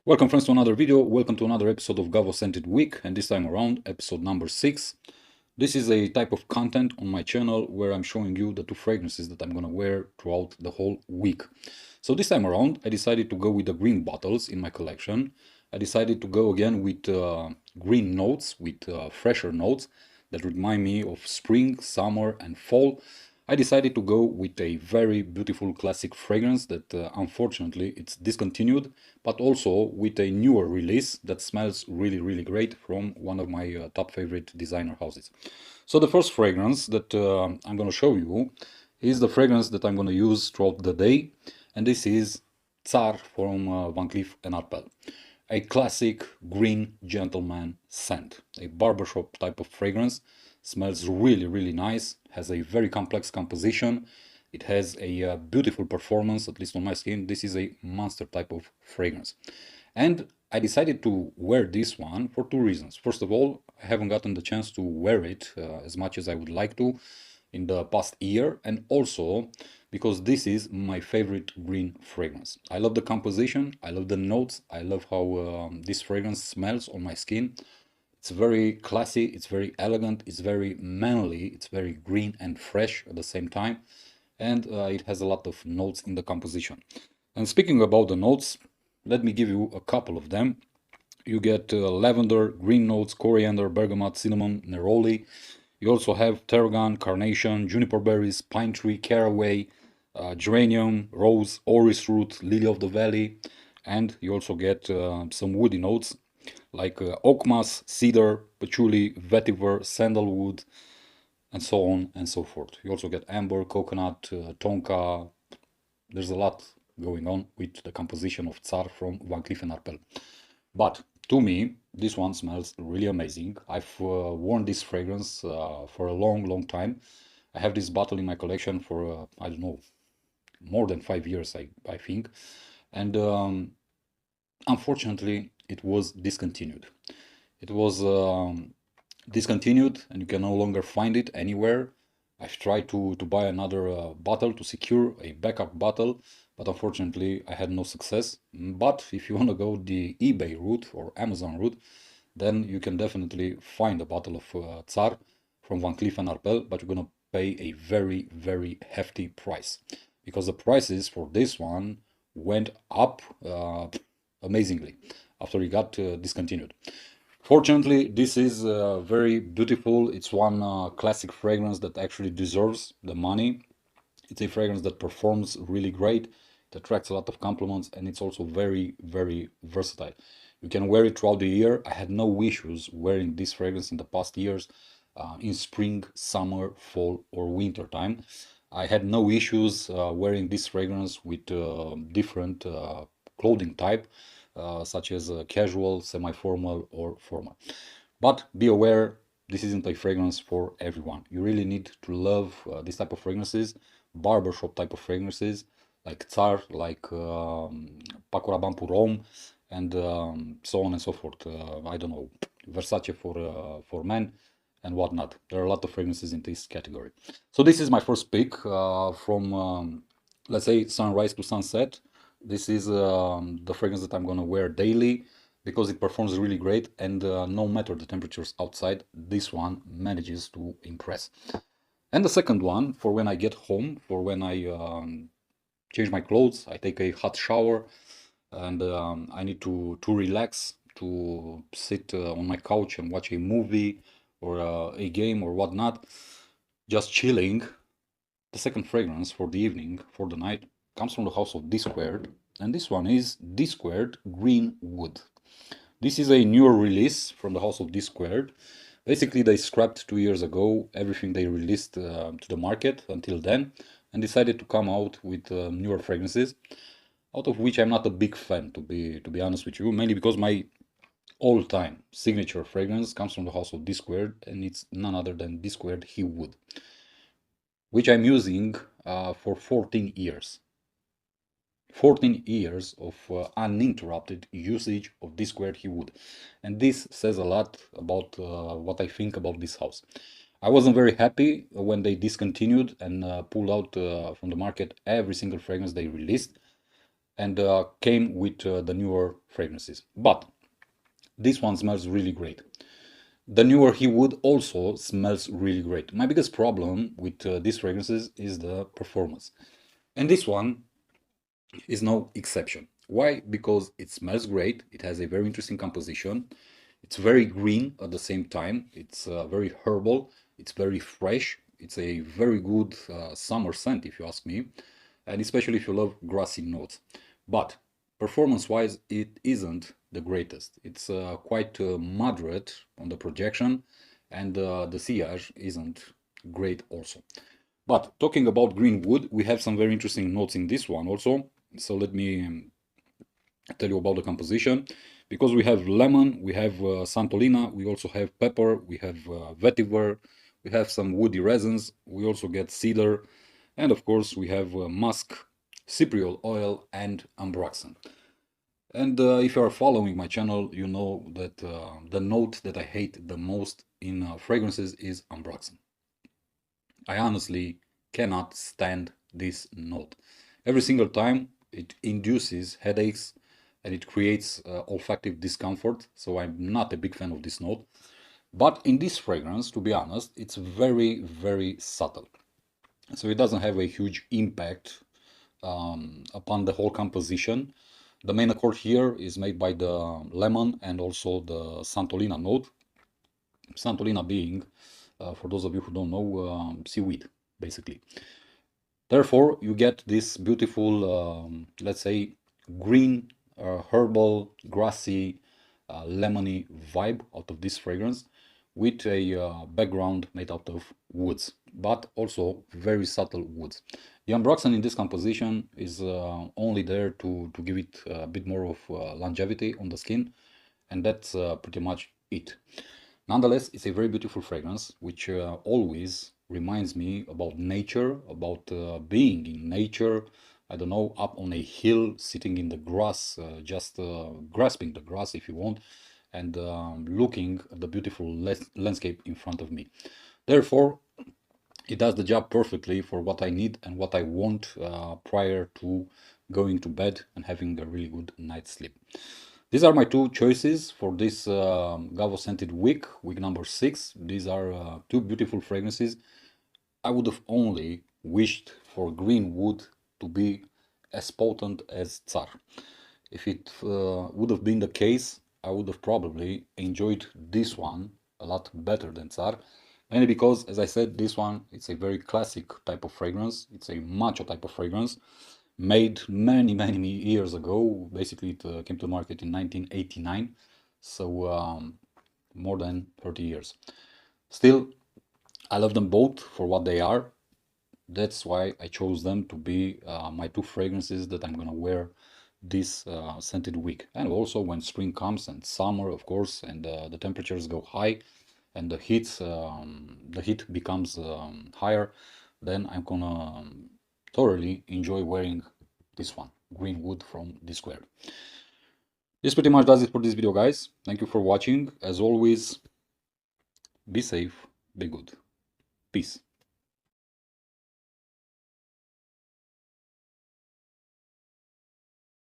Welcome friends to another video, welcome to another episode of GaVo Scented Week, and this time around, episode number 6. This is a type of content on my channel where I'm showing you the two fragrances that I'm gonna wear throughout the whole week. So this time around, I decided to go with the green bottles in my collection. I decided to go again with green notes, with fresher notes that remind me of spring, summer and fall. I decided to go with a very beautiful classic fragrance that unfortunately it's discontinued, but also with a newer release that smells really great from one of my top favorite designer houses. So the first fragrance that I'm going to show you is the fragrance that I'm going to use throughout the day, and this is Tsar from Van Cleef& Arpels. A classic green gentleman scent, a barbershop type of fragrance. Smells really nice, has a very complex composition. It has a beautiful performance, at least on my skin. This is a monster type of fragrance. And I decided to wear this one for two reasons. First of all, I haven't gotten the chance to wear it as much as I would like to in the past year, and also because this is my favorite green fragrance. I love the composition, I love the notes, I love how this fragrance smells on my skin. It's very classy, it's very elegant, it's very manly, it's very green and fresh at the same time, and it has a lot of notes in the composition. And speaking about the notes, let me give you a couple of them. You get lavender, green notes, coriander, bergamot, cinnamon, neroli. You also have tarragon, carnation, juniper berries, pine tree, caraway, geranium, rose, orris root, lily of the valley, and you also get some woody notes like oak moss, cedar, patchouli, vetiver, sandalwood, and so on and so forth. You also get amber, coconut, tonka. There's a lot going on with the composition of Tsar from Van Cleef & Arpels. But to me, this one smells really amazing. I've worn this fragrance for a long time. I have this bottle in my collection for, I don't know, more than 5 years, I think. And unfortunately, it was discontinued. It was discontinued and you can no longer find it anywhere. I've tried to buy another bottle to secure a backup bottle, but unfortunately I had no success. But if you want to go the eBay route or Amazon route, then you can definitely find a bottle of Tsar from Van Cleef & Arpels, but you're gonna pay a very hefty price because the prices for this one went up amazingly after it got discontinued. Fortunately, this is very beautiful. It's one classic fragrance that actually deserves the money. It's a fragrance that performs really great. It attracts a lot of compliments, and it's also very versatile. You can wear it throughout the year. I had no issues wearing this fragrance in the past years, in spring, summer, fall, or winter time. I had no issues wearing this fragrance with different clothing type, such as casual, semi-formal, or formal. But be aware, this isn't a fragrance for everyone. You really need to love this type of fragrances, barbershop type of fragrances, like Tsar, like Pacoraban pour Homme, and so on and so forth. I don't know, Versace for men and whatnot. There are a lot of fragrances in this category. So this is my first pick from, let's say, sunrise to sunset. This is the fragrance that I'm gonna wear daily because it performs really great, and no matter the temperatures outside, this one manages to impress. And the second one, for when I get home, for when I change my clothes, I take a hot shower, and I need to relax, to sit on my couch and watch a movie or a game or whatnot, just chilling. The second fragrance for the evening, for the night, comes from the house of D Squared, and this one is D Squared Green Wood. This is a newer release from the house of D Squared. Basically, they scrapped 2 years ago everything they released to the market until then, and decided to come out with newer fragrances, out of which I'm not a big fan, to be honest with you, mainly because my all-time signature fragrance comes from the house of D Squared, and it's none other than D Squared He Wood, which I'm using for 14 years. 14 years of uninterrupted usage of D Squared He Wood. And this says a lot about what I think about this house. I wasn't very happy when they discontinued and pulled out from the market every single fragrance they released. and came with the newer fragrances. But this one smells really great. The newer he would also smells really great. My biggest problem with these fragrances is the performance. And this one is no exception. Why? Because it smells great, it has a very interesting composition, it's very green at the same time, it's very herbal, it's very fresh, it's a very good summer scent if you ask me, and especially if you love grassy notes. But performance-wise, it isn't the greatest. It's quite moderate on the projection, and the sillage isn't great also. But talking about green wood, we have some very interesting notes in this one also. So let me tell you about the composition. Because we have lemon, we have Santolina, we also have pepper, we have vetiver, we have some woody resins, we also get cedar, and of course we have musk, cypriol oil, and ambroxan. And if you are following my channel, you know that the note that I hate the most in fragrances is ambroxan. I honestly cannot stand this note. Every single time it induces headaches and it creates olfactive discomfort, so I'm not a big fan of this note. But in this fragrance, to be honest, it's very, very subtle. So it doesn't have a huge impact upon the whole composition. The main accord here is made by the lemon and also the Santolina note. Santolina being, for those of you who don't know, seaweed, basically. Therefore, you get this beautiful, let's say, green, herbal, grassy, lemony vibe out of this fragrance with a background made out of woods, but also very subtle woods. The ambroxan in this composition is only there to give it a bit more of longevity on the skin, and that's pretty much it. Nonetheless, it's a very beautiful fragrance, which always reminds me about nature, about being in nature. I don't know, up on a hill, sitting in the grass, just grasping the grass if you want, and looking at the beautiful landscape in front of me. Therefore, it does the job perfectly for what I need and what I want prior to going to bed and having a really good night's sleep. These are my two choices for this GaVo Scented week number 6. These are two beautiful fragrances. I would have only wished for green wood to be as potent as Tsar. If it would have been the case, I would have probably enjoyed this one a lot better than Tsar. Mainly because, as I said, this one, it's a very classic type of fragrance. It's a macho type of fragrance made many years ago. Basically, it came to the market in 1989, so more than 30 years. Still, I love them both for what they are. That's why I chose them to be my two fragrances that I'm gonna wear this scented week. And also when spring comes and summer, of course, and the temperatures go high and the heat becomes higher, then I'm gonna thoroughly enjoy wearing this one, green wood from D Squared. This pretty much does it for this video, guys. Thank you for watching. As always, be safe, be good. Peace.